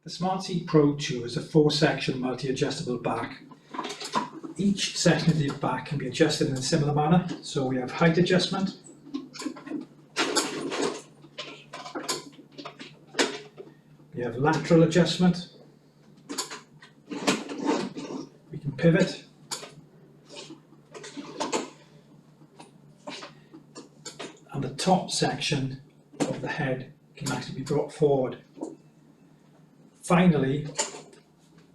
The SmartSeatPro II is a 4-section multi-adjustable back. Each section of the back can be adjusted in a similar manner. So we have height adjustment, we have lateral adjustment, we can pivot, and the top section of the head can actually be brought forward. Finally,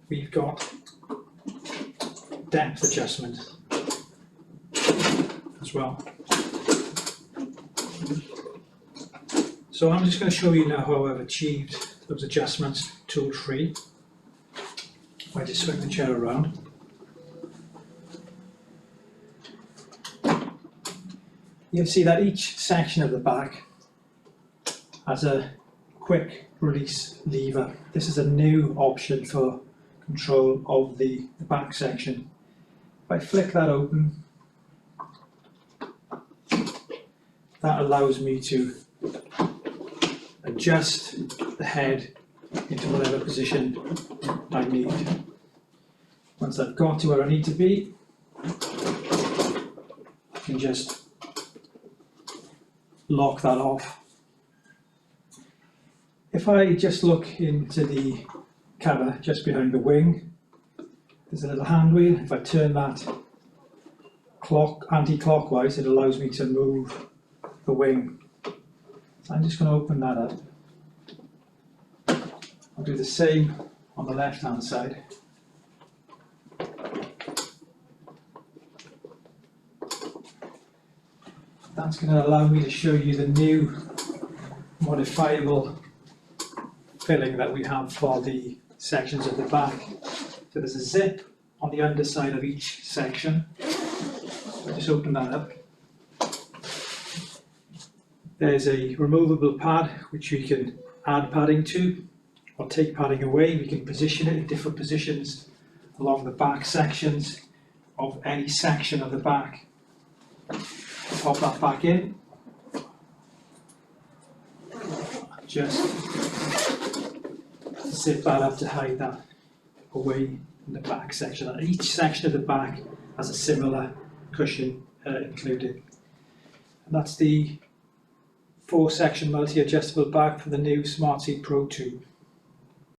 we've got depth adjustment as well. So I'm just going to show you now how I've achieved those adjustments tool free. If I just swing the chair around. You'll see that each section of the back has a quick release lever. This is a new option for control of the back section. If I flick that open, that allows me to adjust the head into whatever position I need. Once I've got to where I need to be, I can just lock that off. If I just look into the cover just behind the wing, there's a little hand wheel. If I turn that anti-clockwise, it allows me to move the wing. So I'm just going to open that up. I'll do the same on the left hand side. That's going to allow me to show you the new modifiable filling that we have for the sections of the back. So there's a zip on the underside of each section. I'll just open that up. There's a removable pad which we can add padding to or take padding away. We can position it in different positions along the back sections of any section of the back. Pop that back in. Just zip that up to hide that away in the back section. And each section of the back has a similar cushion included. And that's the 4-section multi-adjustable back for the new SmartSeatPro II.